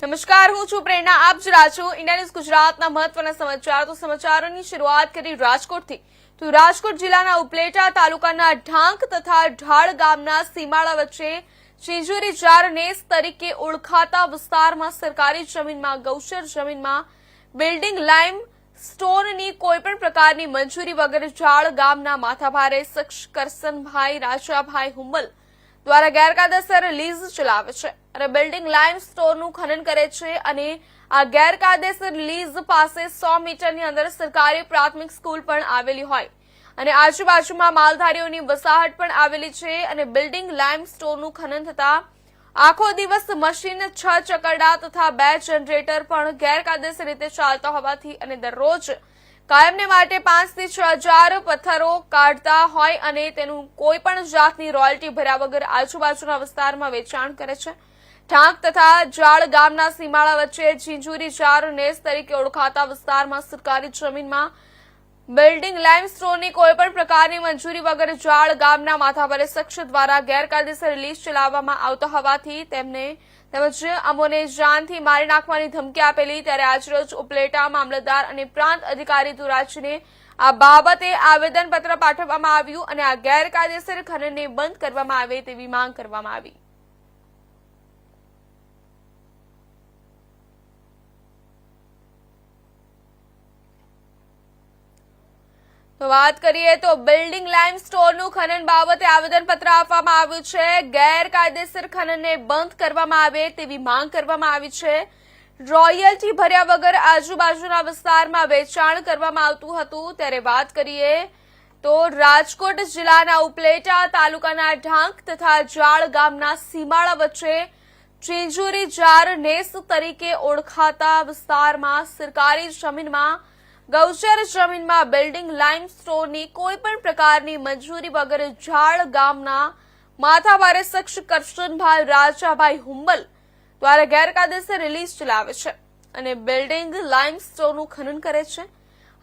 નમસ્કાર, હું છું પ્રેરણા. આપ જોઈ રહ્યા છો ઇન્ડિયા ન્યૂઝ ગુજરાતના મહત્વના સમાચાર. તો સમાચારોની શરૂઆત કરી રાજકોટથી. તો રાજકોટ જિલ્લાના ઉપલેટા તાલુકાના ઢાંક તથા ઢાળ ગામના સીમાડા વચ્ચે ચીંજુરી જાર નેસ તરીકે ઓળખાતા વિસ્તારમાં સરકારી જમીનમાં ગૌચર જમીનમાં બિલ્ડિંગ લાઇમ સ્ટોનની કોઈપણ પ્રકારની મંજૂરી વગર ઢાળ ગામના માથાભારે શખ્સ કરસનભાઈ રાજાભાઈ હુંબલ દ્વારા ગેરકાયદેસર લીઝ ચલાવે છે અને બિલ્ડિંગ લાઇમ સ્ટોનનું ખનન કરે છે અને આ ગેરકાયદેસર લીઝ પાસે 100 મીટરની અંદર સરકારી પ્રાથમિક સ્કૂલ પણ આવેલી હોય અને આજુબાજુમાં માલધારીઓની વસાહત પણ આવેલી છે અને બિલ્ડિંગ લાઇમ સ્ટોનનું ખનન થતા આખો દિવસ મશીન 6 ચકરડા તથા 2 જનરેટર પણ ગેરકાયદેસર રીતે ચાલતા હોવાથી અને દરરોજ કાયમને માટે 5 થી 6000 પથ્થરો કાઢતા હોય અને તેનું કોઈ પણ જાતની રોયલ્ટી ભર્યા વગર આજુબાજુના વિસ્તારમાં વેચાણ કરે છે. ઢાંક તથા જાળ ગામના સીમાડા વચ્ચે ચીંજુરી જાર નેસ તરીકે ઓળખાતા વિસ્તારમાં સરકારી જમીનમાં બિલ્ડિંગ લાઇમસ્ટોનની કોઈ પણ પ્રકારની મંજૂરી વગર જાળ ગામના માથાભારે શખ્સ દ્વારા ગેરકાયદેસર લીઝ ચલાવવામાં આવતો હોવાથી તેમજ અમોને જાનથી મારી નાખવાની ધમકી આપેલી. ત્યારે આજરોજ ઉપલેટા મામલતદાર અને પ્રાંત અધિકારી ધોરાજીને આ બાબતે આવેદનપત્ર પાઠવવામાં આવ્યું અને આ ગેરકાયદેસર ખનનને બંધ કરવામાં આવે તેવી માંગ કરવામાં આવી. તો વાત કરીએ તો બિલ્ડિંગ લાઇમ સ્ટોનનું ખનન બાબતે આવેદનપત્ર આપવામાં આવ્યું છે. ગેરકાયદેસર ખનનને બંધ કરવામાં આવે તેવી માંગ કરવામાં આવી છે. રોયલ્ટી ભર્યા વગર આજુબાજુના વિસ્તારમાં વેચાણ કરવામાં આવતું હતું. ત્યારે વાત કરીએ તો રાજકોટ જિલ્લાના ઉપલેટા તાલુકાના ઢાંક તથા જાળ ગામના સીમાડા વચ્ચે ચીંજુરી જાર નેસ તરીકે ઓળખાતા વિસ્તારમાં સરકારી જમીનમાં ગૌચર જમીનમાં બિલ્ડિંગ લાઇમ સ્ટોનની કોઈ પણ પ્રકારની મંજૂરી વગર જાળ ગામના માથાભારે શખ્સ કરશનભાઈ રાજાભાઈ હુંબલ દ્વારા ગેરકાયદેસર લીઝ ચલાવે છે અને બિલ્ડિંગ લાઇમ સ્ટોનનું ખનન કરે છે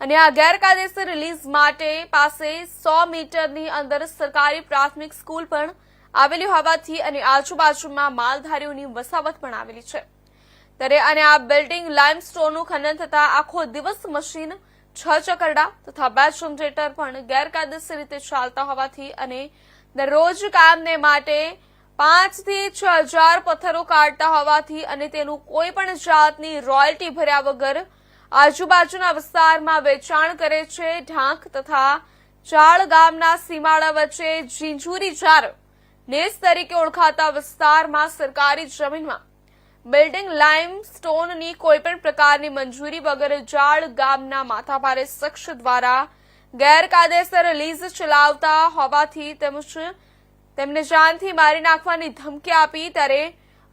અને આ ગેરકાયદેસર લીઝ માટે પાસે 100 મીટરની અંદર સરકારી પ્રાથમિક સ્કૂલ પણ આવેલી હોવાથી અને આજુબાજુમાં માલધારીઓની વસાવત પણ આવેલી છે. અને આ બિલ્ડિંગ લાઇમસ્ટોનનું ખનન થતા આખો દિવસ મશીન 6 ચકરડા તથા 2 જનરેટર પણ ગેરકાયદેસર રીતે ચાલતા હોવાથી અને દરરોજ કામને માટે 5 થી 6000 પથ્થરો કાઢતા હોવાથી અને તેનું કોઈ પણ જાતની રોયલ્ટી ભર્યા વગર આજુબાજુના વિસ્તારમાં વેચાણ કરે છે. ઢાંક તથા જાળ ગામના સીમાડા વચ્ચે ચીંજુરી જાર નેસ તરીકે ઓળખાતા વિસ્તારમાં સરકારી જમીનમાં બિલ્ડિંગ લાઇમ સ્ટોનની કોઈ પણ પ્રકારની મંજૂરી વગર જાળ ગામના માથાભારે શખ્સ દ્વારા ગેરકાયદેસર લીઝ ચલાવતા હોવાથી તેમને જાનથી મારી નાખવાની ધમકી આપી. ત્યારે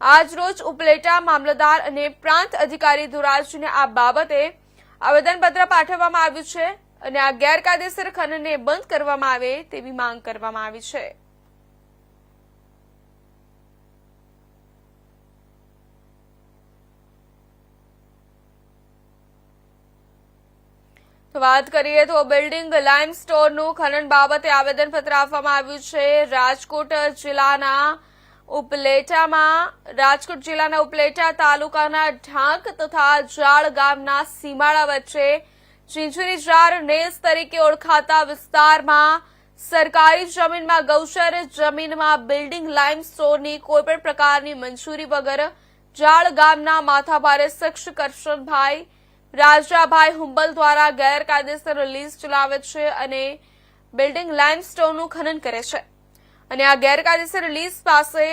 આજરોજ ઉપલેટા મામલતદાર અને પ્રાંત અધિકારી ધોરાજીને આ બાબતે આવેદનપત્ર પાઠવવામાં આવ્યું છે અને આ ગેરકાયદેસર ખનનને બંધ કરવામાં આવે તેવી માંગ કરવામાં આવી છે. વાત કરીએ તો બિલ્ડિંગ લાઇમ સ્ટોનનું ખનન બાબતે આવેદનપત્ર આપવામાં આવ્યું છે. રાજકોટ જિલ્લાના ઉપલેટા તાલુકાના ઢાંક તથા જાળ ગામના સીમાડા વચ્ચે ચીંજુરી જાર નેસ તરીકે ઓળખાતા વિસ્તારમાં સરકારી જમીનમાં ગૌચર જમીનમાં બિલ્ડિંગ લાઇમ સ્ટોનની કોઈપણ પ્રકારની મંજૂરી વગર જાળ ગામના માથાભારે શખ્સ કરશનભાઈ રાજાભાઈ હુંબલ દ્વારા ગેરકાયદેસર લીઝ ચલાવે છે અને બિલ્ડિંગ લાઇમસ્ટોનનું ખનન કરે છે અને આ ગેરકાયદેસર લીઝ પાસે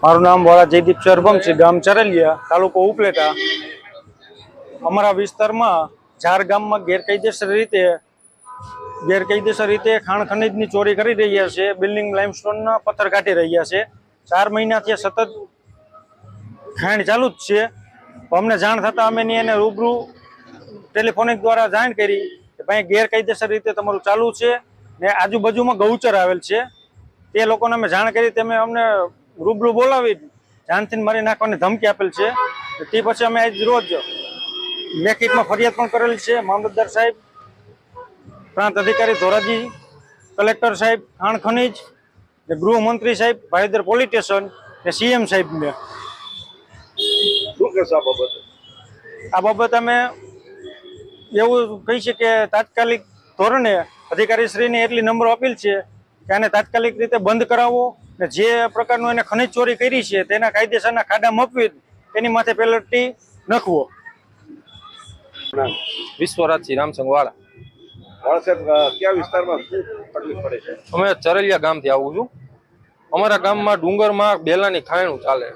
મારું નામ વાળા જયદીપ સરવંશી, ગામ ચરેલિયા, તાલુકો ઉપલેટા. અમારા વિસ્તારમાં જાર ગામમાં ગેરકાયદેસર રીતે ખાણ ખનીજની ચોરી કરી રહ્યા છે. બિલ્ડિંગ લાઇમસ્ટોનના પથ્થર કાઢી રહ્યા છે. 4 મહિનાથી સતત ખાણ ચાલુ જ છે. અમને જાણ થતા અમે એને રૂબરૂ ટેલિફોનિક દ્વારા જાણ કરી કે ભાઈ ગેરકાયદેસર રીતે તમારું ચાલુ છે ને આજુબાજુમાં ગૌચર આવેલ છે. તે લોકોને અમે જાણ કરી, તેમે અમને રૂબરૂ બોલાવી જાનથી મારી નાખવાની ધમકી આપેલ છે. તે પછી અમે આજ રોજ લેખિતમાં ફરિયાદ પણ કરેલ છે. મામલતદાર સાહેબ, પ્રાંત અધિકારી ધોરાજી, કલેક્ટર સાહેબ ખાણ ખનીજ, ગૃહમંત્રી સાહેબ, ભાઈદર પોલીસ સ્ટેશન ને સીએમ સાહેબને. શું કહેશો આ બાબતે? આ બાબત અમે એવું કહી છે કે તાત્કાલિક ધોરણે અધિકારીશ્રીને એટલી નમ્ર અપીલ છે કે આને તાત્કાલિક રીતે બંધ કરાવવો ને જે પ્રકારનું એને ખનિજ ચોરી કરી છે તેના કાયદેસરના ખાડા મપવી તેની માથે પેનલ્ટી નાખવો. વિશ્વરાજસિંહ રામસંગ વાળા. સાહેબ કયા વિસ્તારમાં શું તકલીફ પડે છે? અમે ચરલિયા ગામથી આવું છું. અમારા ગામમાં ડુંગરમાં બેલાની ખાયણું ચાલે.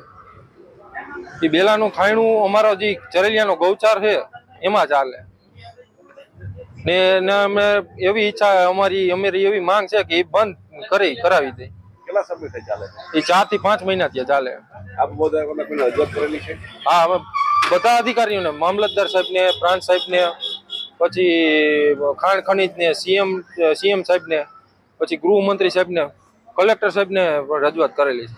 એ બેલાનું ખાયણું અમારો જે ચરલિયાનો ગૌચાર છે એમાં ચાલે ને અમે એવી ઈચ્છા અમારી એવી માંગ છે કે એ બંધ કરાવી દે. કેટલા સમયથી ચાલે છે? એ 4 થી 5 મહિનાથી ચાલે. આપ બધા કોઈ રજૂઆત કરેલી છે? હા, અમે બધા અધિકારીઓને, મામલતદાર સાહેબને, પ્રાંત સાહેબને, પછી ખાણ ખનીજને, સીએમ સાહેબને, પછી ગૃહમંત્રી સાહેબને, કલેક્ટર સાહેબને રજૂઆત કરેલી છે.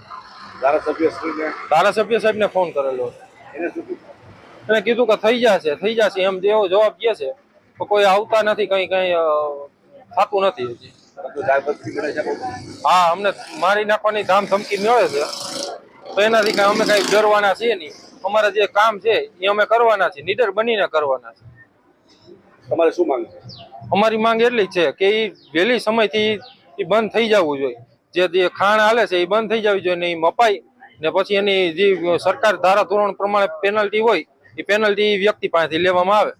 ધારાસભ્ય સાહેબને ફોન કરેલો. એને શું કીધું? એને કીધું કે થઈ જશે એમ જેવો જવાબ કહે છે, તો કોઈ આવતા નથી, કઈ થતું નથી હજી. હા, અમને મારી નાખવાની ધામ ધમકી મળે છે, તો એનાથી કઈ અમે કઈ ડરવાના છીએ નહીં. અમારા જે કામ છે એ અમે કરવાના છીએ, નીડર બનીને કરવાના છે. તમારે શું માંગ છે? અમારી માંગ એટલી છે કે એ વહેલી સમયથી એ બંધ થઈ જવું જોઈએ. જે ખાણ હાલે છે એ બંધ થઈ જવી જોઈએ ને એ મપાઈ ને પછી એની જે સરકાર ધારા ધોરણ પ્રમાણે પેનલ્ટી હોય એ પેનલ્ટી વ્યક્તિ પાસેથી લેવામાં આવે.